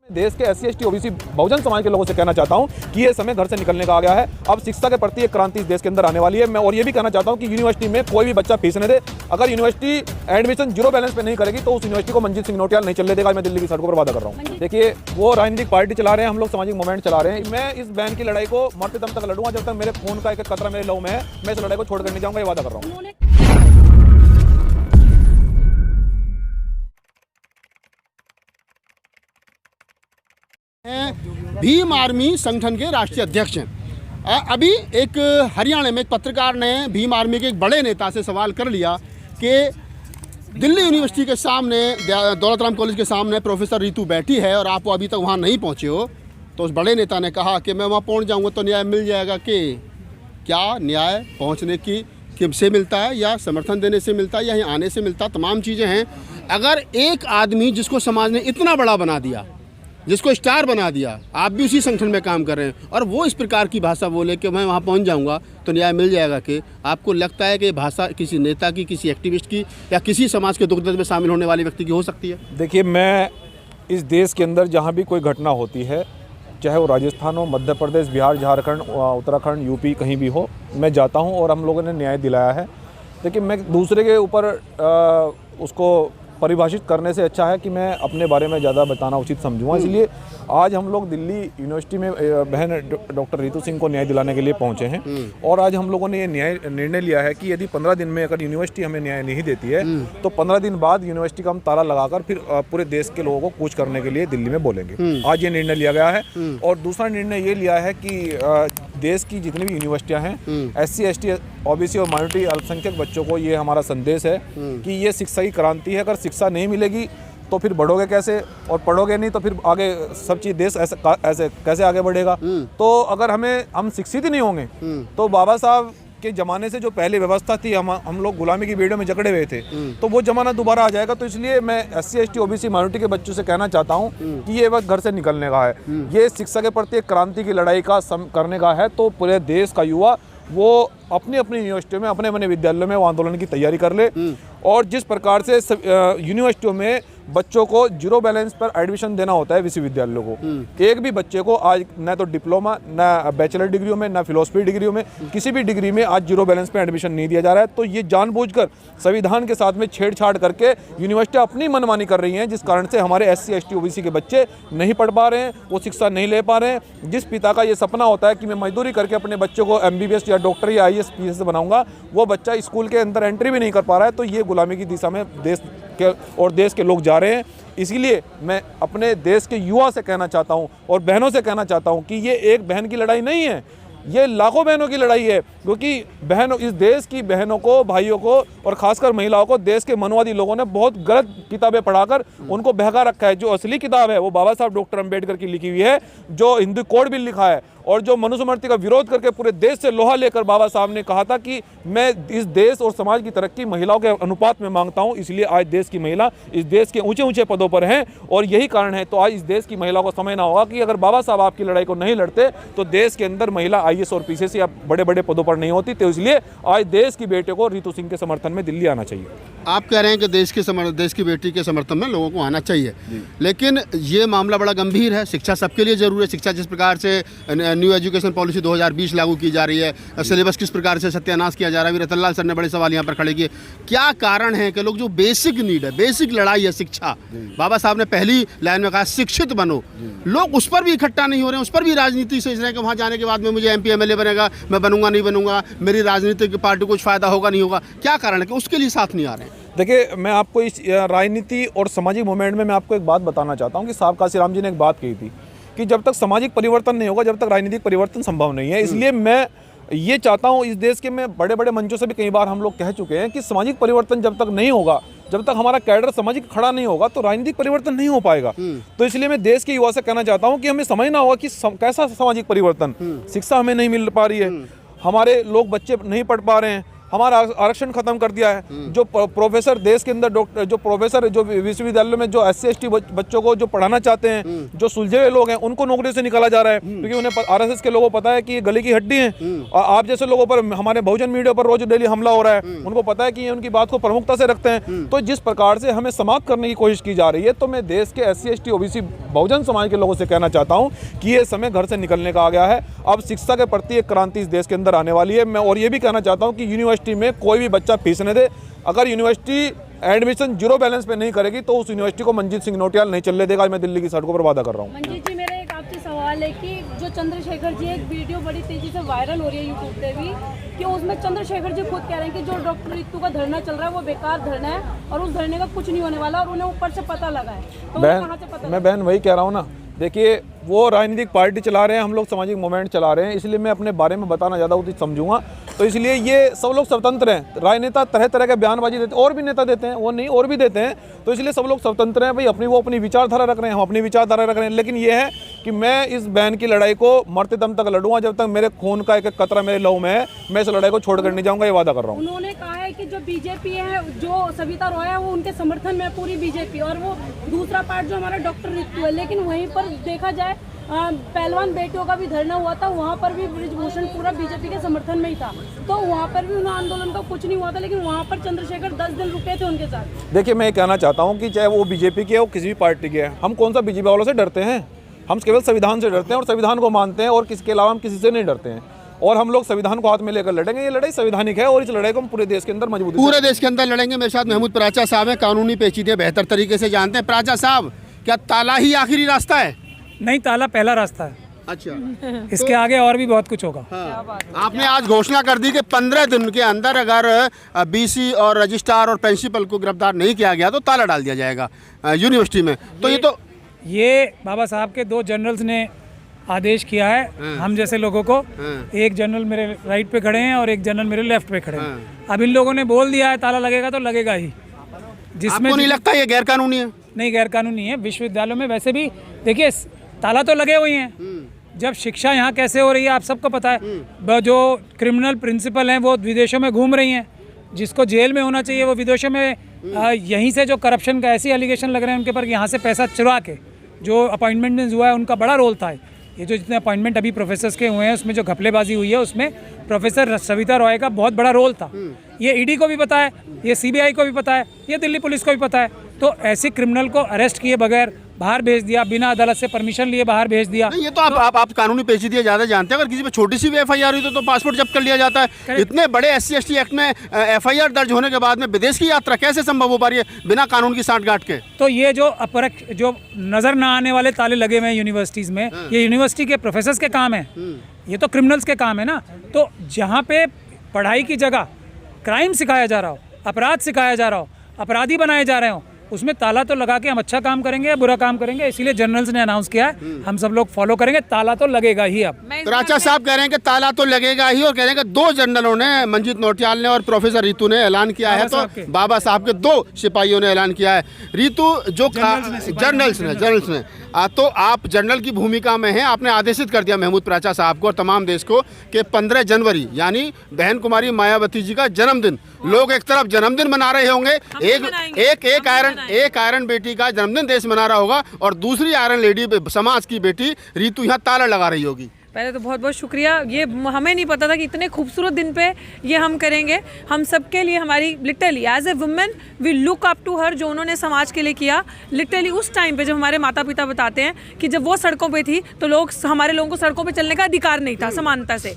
देश के SC ST OBC Bahujan Samaj के लोगों से कहना चाहता हूं कि ये समय घर से निकलने का आ गया है। अब शिक्षा के प्रति एक क्रांति इस देश के अंदर आने वाली है। मैं और ये भी कहना चाहता हूं कि यूनिवर्सिटी में कोई भी बच्चा फीस नहीं दे। अगर यूनिवर्सिटी एडमिशन जीरो बैलेंस पे नहीं करेगी तो उस यूनिवर्सिटी को मंजीत सिंह नौटियाल नहीं चलने देगा। मैं दिल्ली की सड़कों पर वादा कर रहा हूँ। देखिए, वो राजनीतिक पार्टी चला रहे हैं, हम लोग सामाजिक मूवमेंट चला रहे हैं। मैं इस बैन की लड़ाई को मरते दम तक लड़ूंगा जब तक मेरे खून का एक कतरा मेरे लहू में है। मैं इस लड़ाई को छोड़कर नहीं जाऊंगा, ये वादा कर रहा हूँ। भीम आर्मी संगठन के राष्ट्रीय अध्यक्ष हैं। अभी एक हरियाणा में एक पत्रकार ने भीम आर्मी के एक बड़े नेता से सवाल कर लिया कि दिल्ली यूनिवर्सिटी के सामने, दौलत राम कॉलेज के सामने प्रोफेसर रितु बैठी है और आप अभी तक वहाँ नहीं पहुँचे हो। तो उस बड़े नेता ने कहा कि मैं वहाँ पहुँच जाऊँगा तो न्याय मिल जाएगा। कि क्या न्याय पहुँचने की किससे मिलता है, या समर्थन देने से मिलता है, या यहाँ आने से मिलता है? तमाम चीज़ें हैं। अगर एक आदमी जिसको समाज ने इतना बड़ा बना दिया, जिसको स्टार बना दिया, आप भी उसी संगठन में काम कर रहे हैं, और वो इस प्रकार की भाषा बोले कि मैं वहाँ पहुँच जाऊँगा तो न्याय मिल जाएगा, कि आपको लगता है कि भाषा किसी नेता की, किसी एक्टिविस्ट की, या किसी समाज के दुख दर्द में शामिल होने वाले व्यक्ति की हो सकती है? देखिए, मैं इस देश के अंदर जहाँ भी कोई घटना होती है, चाहे वो राजस्थान हो, मध्य प्रदेश, बिहार, झारखंड, उत्तराखंड, यूपी, कहीं भी हो, मैं जाता हूँ और हम लोगों ने न्याय दिलाया है। लेकिन मैं दूसरे के ऊपर उसको परिभाषित करने से अच्छा है कि मैं अपने बारे में ज़्यादा बताना उचित समझूंगा। इसलिए आज हम लोग दिल्ली यूनिवर्सिटी में बहन डॉक्टर रितु सिंह को न्याय दिलाने के लिए पहुंचे हैं। और आज हम लोगों ने ये निर्णय लिया है कि यदि 15 दिन में अगर यूनिवर्सिटी हमें न्याय नहीं देती है तो 15 दिन बाद यूनिवर्सिटी का हम ताला लगाकर फिर पूरे देश के लोगों को कूच करने के लिए दिल्ली में बोलेंगे। आज ये निर्णय लिया गया है। और दूसरा निर्णय ये लिया है कि देश की जितनी भी यूनिवर्सिटियां हैं, SC ST OBC और माइनॉरिटी अल्पसंख्यक बच्चों को ये हमारा संदेश है कि ये शिक्षा की क्रांति है। अगर शिक्षा नहीं मिलेगी तो फिर बढ़ोगे कैसे, और पढ़ोगे नहीं तो फिर आगे सब चीज़ देश ऐसे कैसे आगे बढ़ेगा। तो अगर हम शिक्षित ही नहीं होंगे तो बाबा साहब के ज़माने से जो पहले व्यवस्था थी, हम लोग गुलामी की बेड़ियों में जकड़े हुए थे, तो वो ज़माना दोबारा आ जाएगा। तो इसलिए मैं SC ST OBC माइनॉरिटी के बच्चों से कहना चाहता हूँ कि ये वक्त घर से निकलने का है। ये शिक्षा के प्रति एक क्रांति की लड़ाई का करने का है। तो पूरे देश का युवा वो अपनी अपनी यूनिवर्सिटियों में, अपने अपने विद्यालयों में वो आंदोलन की तैयारी कर ले। और जिस प्रकार से यूनिवर्सिटियों में बच्चों को जीरो बैलेंस पर एडमिशन देना होता है विश्वविद्यालयों को, एक भी बच्चे को आज न तो डिप्लोमा, न बैचलर डिग्रियों में, न फिलोसफी डिग्रियों में, किसी भी डिग्री में आज जीरो बैलेंस पर एडमिशन नहीं दिया जा रहा है। तो ये जानबूझकर संविधान के साथ में छेड़छाड़ करके यूनिवर्सिटियाँ अपनी मनमानी कर रही हैं, जिस कारण से हमारे SC ST OBC के बच्चे नहीं पढ़ पा रहे हैं, वो शिक्षा नहीं ले पा रहे हैं। जिस पिता का ये सपना होता है कि मैं मजदूरी करके अपने बच्चों को MBBS या डॉक्टर या IAS PS बनाऊंगा, वो बच्चा स्कूल के अंदर एंट्री भी नहीं कर पा रहा है। तो ये गुलामी की दिशा में देश के लोग जा रहे हैं। इसीलिए मैं अपने देश के युवा से कहना चाहता हूं और बहनों से कहना चाहता हूं कि ये एक बहन की लड़ाई नहीं है, ये लाखों बहनों की लड़ाई है। क्योंकि बहनों, इस देश की बहनों को, भाइयों को और खासकर महिलाओं को देश के मनवादी लोगों ने बहुत गलत किताबें पढ़ाकर उनको बहका रखा है। जो असली किताब है वो बाबा साहब डॉक्टर अंबेडकर की लिखी हुई है, जो हिंदू कोड बिल लिखा है, और जो मनुस्मृति का विरोध करके पूरे देश से लोहा लेकर बाबा साहब ने कहा था कि मैं इस देश और समाज की तरक्की महिलाओं के अनुपात में मांगता हूं। इसलिए आज देश की महिला इस देश के ऊंचे ऊंचे पदों पर हैं, और यही कारण है। तो आज इस देश की महिलाओं को समझना होगा कि अगर बाबा साहब आपकी लड़ाई को नहीं लड़ते तो देश के अंदर महिला IAS और PCS या बड़े बड़े पदों पर नहीं होती। तो इसलिए आज देश की बेटे को रितु सिंह के समर्थन में दिल्ली आना चाहिए। आप कह रहे हैं कि देश की बेटी के समर्थन में लोगों को आना चाहिए, लेकिन ये मामला बड़ा गंभीर है। शिक्षा सबके लिए जरूरी है। शिक्षा जिस प्रकार से न्यू एजुकेशन पॉलिसी 2020 लागू की जा रही है, सिलेबस किस प्रकार से सत्यानाश किया जा रहा है, रतनलाल सर ने बड़े सवाल यहाँ पर खड़े किए। क्या कारण है कि लोग, जो बेसिक नीड है, बेसिक लड़ाई है शिक्षा, बाबा साहब ने पहली लाइन में कहा शिक्षित बनो, लोग उस पर भी इकट्ठा नहीं हो रहे हैं, उस पर भी राजनीति सोच रहे हैं कि वहाँ जाने के बाद में मुझे MP MLA बनेगा, मैं बनूंगा नहीं बनूंगा, मेरी राजनीतिक पार्टी को कुछ फायदा होगा नहीं होगा। क्या कारण है कि उसके लिए साथ नहीं आ रहे हैं? देखिए, मैं आपको इस राजनीति और सामाजिक मूवमेंट में मैं आपको एक बात बताना चाहता हूँ कि साहब काशीराम जी ने एक बात कही थी कि जब तक सामाजिक परिवर्तन नहीं होगा, जब तक राजनीतिक परिवर्तन संभव नहीं है। इसलिए मैं ये चाहता हूँ, इस देश के में बड़े बड़े मंचों से भी कई बार हम लोग कह चुके हैं कि सामाजिक परिवर्तन जब तक नहीं होगा, जब तक हमारा कैडर सामाजिक खड़ा नहीं होगा, तो राजनीतिक परिवर्तन नहीं हो पाएगा। तो इसलिए मैं देश के युवा से कहना चाहता हूँ कि हमें समझना होगा कि कैसा सामाजिक परिवर्तन। शिक्षा हमें नहीं मिल पा रही है, हमारे लोग बच्चे नहीं पढ़ पा रहे हैं, हमारा आरक्षण खत्म कर दिया है। जो प्रोफेसर देश के अंदर डॉक्टर, जो प्रोफेसर जो विश्वविद्यालय में जो SC ST बच्चों को जो पढ़ाना चाहते हैं, जो सुलझे हुए लोग हैं, उनको नौकरी से निकाला जा रहा है, क्योंकि उन्हें RSS के लोगों को पता है कि ये गले की हड्डी है। और आप जैसे लोगों पर हमारे बहुजन मीडिया पर रोज डेली हमला हो रहा है, उनको पता है कि ये उनकी बात को प्रमुखता से रखते हैं। तो जिस प्रकार से हमें समाप्त करने की कोशिश की जा रही है, तो मैं देश के SC ST OBC Bahujan Samaj के लोगों से कहना चाहता हूं कि ये समय घर से निकलने का आ गया है। अब शिक्षा के प्रति एक क्रांति इस देश के अंदर आने वाली है। मैं और ये भी कहना चाहता हूं कि यूनिवर्सिटी में कोई भी बच्चा फीस न दे। अगर यूनिवर्सिटी एडमिशन जीरो बैलेंस पे नहीं करेगी तो उस यूनिवर्सिटी को मंजीत सिंह नौटियाल नहीं चलने देगा। मैं दिल्ली की सड़कों पर वादा कर रहा हूँ। मंजीत जी, मेरा एक आपसे सवाल है कि जो चंद्रशेखर जी, एक वीडियो बड़ी तेजी से वायरल हो रही है यूट्यूब पे भी, कि उसमें चंद्रशेखर जी खुद कह रहे हैं कि जो डॉक्टर रितु का धरना चल रहा है वो बेकार धरना है और उस धरने का कुछ नहीं होने वाला, और उन्हें ऊपर से पता लगा है। तो कहाँ से पता? मैं बहन वही कह रहा हूँ ना, देखिए वो राजनीतिक पार्टी चला रहे हैं, हम लोग सामाजिक मूवमेंट चला रहे हैं, इसलिए मैं अपने बारे में बताना ज़्यादा उचित समझूंगा। तो इसलिए ये सब लोग स्वतंत्र हैं। राजनेता तरह तरह के बयानबाजी देते हैं, और भी नेता देते हैं, वो नहीं और भी देते हैं। तो इसलिए सब लोग स्वतंत्र हैं भाई, वो अपनी विचारधारा रख रहे हैं, हम अपनी विचारधारा रख रहे हैं। लेकिन ये है कि मैं इस बहन की लड़ाई को मरते दम तक लड़ूंगा, जब तक मेरे खून का एक एक कतरा मेरे लहू में है, मैं इस लड़ाई को छोड़कर नहीं जाऊंगा, ये वादा कर रहा हूँ। उन्होंने कहा है कि जो बीजेपी है, जो सविता रॉय है, वो उनके समर्थन में पूरी बीजेपी, और वो दूसरा पार्ट जो हमारा डॉक्टर रितु है। लेकिन वहीं पर देखा जाए पहलवान बेटियों का भी धरना हुआ था, वहाँ पर भी बृजभूषण पूरा बीजेपी के समर्थन में ही था, तो वहाँ पर भी उन्हें आंदोलन का कुछ नहीं हुआ था। लेकिन वहाँ पर चंद्रशेखर 10 दिन रुके थे उनके साथ। देखिए मैं कहना चाहता हूँ कि चाहे वो बीजेपी के हो, किसी भी पार्टी के हैं, हम कौन सा बीजेपी वालों से डरते हैं? हम केवल संविधान से डरते हैं और संविधान को मानते हैं, और किसके अलावा हम किसी से नहीं डरते हैं। और हम लोग संविधान को हाथ में लेकर लड़ेंगे। ये लड़ाई संवैधानिक है और इस लड़ाई को हम पूरे देश के अंदर मजबूती पूरे देश के अंदर लड़ेंगे। मेरे साथ महमूद प्राचा साहब हैं, कानूनी पेचीदे बेहतर तरीके से जानते हैं। प्राचा साहब, क्या ताला ही आखिरी रास्ता है? नहीं, ताला पहला रास्ता है। अच्छा, इसके आगे और भी बहुत कुछ होगा। हाँ। आपने आज घोषणा कर दी कि 15 दिन के अंदर अगर BC और रजिस्ट्रार और प्रिंसिपल को गिरफ्तार नहीं किया गया तो ताला डाल दिया जाएगा यूनिवर्सिटी में। तो ये बाबा साहब के 2 जनरल्स ने आदेश किया है हम जैसे लोगों को। एक जनरल मेरे राइट पे खड़े हैं और एक जनरल मेरे लेफ्ट पे खड़े हैं। अब इन लोगों ने बोल दिया है ताला लगेगा तो लगेगा ही। जिसमें आपको नहीं लगता ये गैर कानूनी है? नहीं, गैर कानूनी है। विश्वविद्यालयों में वैसे भी देखिए ताला तो लगे हुए हैं। जब शिक्षा यहाँ कैसे हो रही है आप सबको पता है। जो क्रिमिनल प्रिंसिपल हैं वो विदेशों में घूम रही हैं, जिसको जेल में होना चाहिए वो विदेशों में। यहीं से जो करप्शन का ऐसे एलिगेशन लग रहे हैं उनके पर, यहाँ से पैसा चुरा के जो अपॉइंटमेंट हुआ है उनका बड़ा रोल था। ये जो जितने अपॉइंटमेंट अभी प्रोफेसर्स के हुए हैं उसमें जो घपलेबाजी हुई है उसमें प्रोफेसर सविता रॉय का बहुत बड़ा रोल था। ये ED को भी पता है, ये CBI को भी पता है, ये दिल्ली पुलिस को भी पता है। तो ऐसे क्रिमिनल को अरेस्ट किए बगैर बाहर भेज दिया, बिना अदालत से परमिशन लिए बाहर भेज दिया। ये तो आप कानूनी पेचीदगी ज़्यादा जानते हैं। अगर किसी पे छोटी सी भी FIR हुई तो पासपोर्ट जब्त कर लिया जाता है। इतने बड़े SC ST एक्ट में FIR दर्ज होने के बाद में विदेश की यात्रा कैसे संभव हो पा रही है बिना कानून की सांठगांठ के? तो ये जो जो नजर ना आने वाले ताले लगे हुए हैं यूनिवर्सिटीज में, ये यूनिवर्सिटी के प्रोफेसर्स के काम है, ये तो क्रिमिनल्स के काम है ना। तो जहाँ पे पढ़ाई की जगह क्राइम सिखाया जा रहा हो, अपराध सिखाया जा रहा हो, अपराधी बनाए जा रहे हो, उसमें ताला तो लगा के हम अच्छा काम करेंगे या बुरा काम करेंगे। इसीलिए जनरल्स ने अनाउंस किया है, हम सब लोग फॉलो करेंगे। ताला तो लगेगा ही। अब प्राचा साहब कह रहे हैं कि ताला तो लगेगा ही, और कह रहे हैं कि 2 जनरलों ने, मंजीत नौटियाल ने और प्रोफेसर रितु ने ऐलान किया है। तो बाबा साहब के 2 सिपाहियों ने ऐलान किया है। रितु जो जनरल्स ने तो आप जनरल की भूमिका में हैं। आपने आदेशित कर दिया महमूद प्राचा साहब को और तमाम देश को कि 15 जनवरी यानी बहन कुमारी मायावती जी का जन्मदिन, लोग एक तरफ जन्मदिन मना रहे होंगे, एक आयरन बेटी का जन्मदिन देश मना रहा होगा, और दूसरी आयरन लेडी समाज की बेटी रितु यहाँ ताला लगा रही होगी। पहले तो बहुत बहुत शुक्रिया। ये हमें नहीं पता था कि इतने खूबसूरत दिन पे ये हम करेंगे। हम सबके लिए, हमारी literally as a women we look up to her, जो उन्होंने समाज के लिए किया। लिटरली उस टाइम पे जब हमारे माता पिता बताते हैं कि जब वो सड़कों पे थी तो हमारे लोगों को सड़कों पे चलने का अधिकार नहीं था समानता से,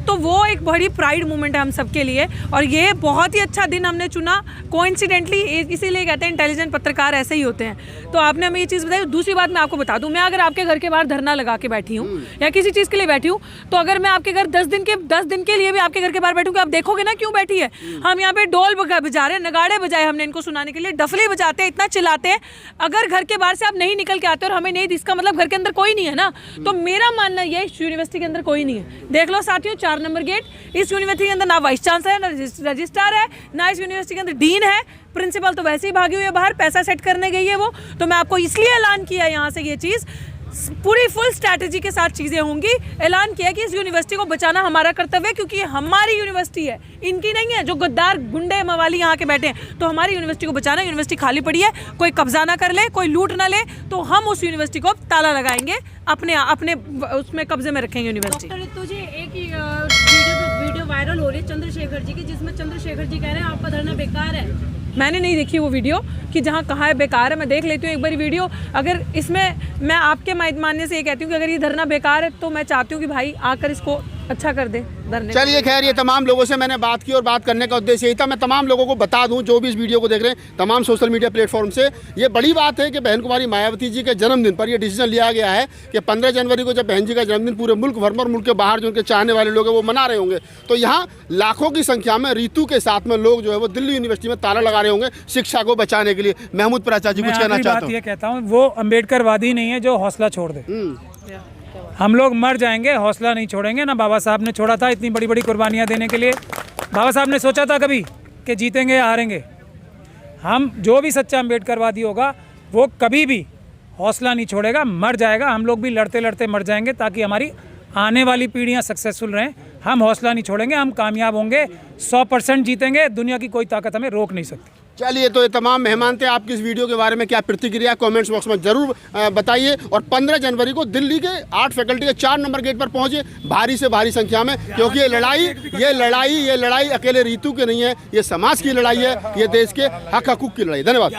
तो वो एक बड़ी प्राइड मोमेंट है हम सबके लिए। और ये बहुत ही अच्छा दिन हमने चुना कोइंसिडेंटली, इसीलिए कहते हैं इंटेलिजेंट पत्रकार ऐसे ही होते हैं। तो आपने हमें ये चीज़ बताई। दूसरी बात मैं आपको बता दूं, मैं अगर आपके घर के बाहर धरना लगा के बैठी हूँ या किसी चीज़ के लिए बैठी हूँ, तो अगर मैं आपके घर 10 दिन के लिए भी आपके घर के बाहर बैठूँगी, आप देखोगे ना क्यों बैठी है। हम यहाँ पे ढोल बजा रहे हैं, नगाड़े बजाए हमने इनको सुनाने के लिए, डफली बजाते हैं, इतना चिल्लाते हैं। अगर घर के बाहर से आप नहीं निकल के आते और हमें नहीं, इसका मतलब घर के अंदर कोई नहीं है ना। तो मेरा मानना ये, यूनिवर्सिटी के अंदर कोई नहीं है। देख लो साथियों, 4 नंबर गेट। इस यूनिवर्सिटी के अंदर ना वाइस चांसलर है, ना रजिस्ट्रार है, ना इस यूनिवर्सिटी के अंदर डीन है। प्रिंसिपल तो वैसे ही भागी हुई है बाहर, पैसा सेट करने गई है वो। तो मैं आपको इसलिए ऐलान किया यहाँ से ये चीज़, पूरी फुल स्ट्रैटेजी के साथ चीज़ें होंगी। ऐलान किया कि इस यूनिवर्सिटी को बचाना हमारा कर्तव्य है, क्योंकि ये हमारी यूनिवर्सिटी है, इनकी नहीं है। जो गद्दार गुंडे मवाली यहाँ के बैठे हैं, तो हमारी यूनिवर्सिटी को बचाना। यूनिवर्सिटी खाली पड़ी है, कोई कब्जा ना कर ले, कोई लूट ना ले, तो हम उस यूनिवर्सिटी को ताला लगाएंगे, अपने उसमें कब्जे में रखेंगे यूनिवर्सिटी। डॉक्टर रितु जी, एक वीडियो वायरल हो रही है चंद्रशेखर जी की, जिसमें चंद्रशेखर जी कह रहे हैं आपका धरना बेकार है। मैंने नहीं देखी वो वीडियो कि जहाँ कहा है बेकार है। मैं देख लेती हूँ एक बार वीडियो। अगर इसमें मैं आपके मानने से ये कहती हूँ कि अगर ये धरना बेकार है, तो मैं चाहती हूँ कि भाई आकर इसको अच्छा कर दे धरने। चलिए खैर, ये तमाम लोगों से मैंने बात की और बात करने का उद्देश्य यही था। मैं तमाम लोगों को बता दूं जो भी इस वीडियो को देख रहे हैं तमाम सोशल मीडिया प्लेटफॉर्म से, ये बड़ी बात है कि बहन कुमारी मायावती जी के जन्मदिन पर यह डिसीजन लिया गया है कि 15 जनवरी को जब बहन जी का जन्मदिन पूरे मुल्क भर में और मुल्क के बाहर जो उनके चाहने वाले लोग हैं वो मना रहे होंगे, तो यहाँ लाखों की संख्या में रितु के साथ में लोग जो है वो दिल्ली यूनिवर्सिटी में ताला लगा रहे होंगे शिक्षा को बचाने के लिए। महमूद प्राचार्य जी कुछ कहना चाहता हूँ। ये कहता हूँ, वो अम्बेडकरवादी नहीं है जो हौसला छोड़ दे। हम लोग मर जाएंगे, हौसला नहीं छोड़ेंगे। ना बाबा साहब ने छोड़ा था इतनी बड़ी बड़ी कुर्बानियाँ देने के लिए। बाबा साहब ने सोचा था कभी कि जीतेंगे या हारेंगे? हम जो भी सच्चा अम्बेडकरवादी होगा वो कभी भी हौसला नहीं छोड़ेगा, मर जाएगा। हम लोग भी लड़ते लड़ते मर जाएंगे ताकि हमारी आने वाली पीढ़ियाँ सक्सेसफुल रहें। हम हौसला नहीं छोड़ेंगे, हम कामयाब होंगे, 100% जीतेंगे। दुनिया की कोई ताकत हमें रोक नहीं सकती। चलिए, तो ये तमाम मेहमान थे। आपकी इस वीडियो के बारे में क्या प्रतिक्रिया कमेंट्स बॉक्स में जरूर बताइए। और 15 जनवरी को दिल्ली के 8 फैकल्टी के 4 नंबर गेट पर पहुंचे भारी से भारी संख्या में, क्योंकि ये लड़ाई अकेले रितु की नहीं है, ये समाज की लड़ाई है, ये देश के हक हकूक की लड़ाई। धन्यवाद।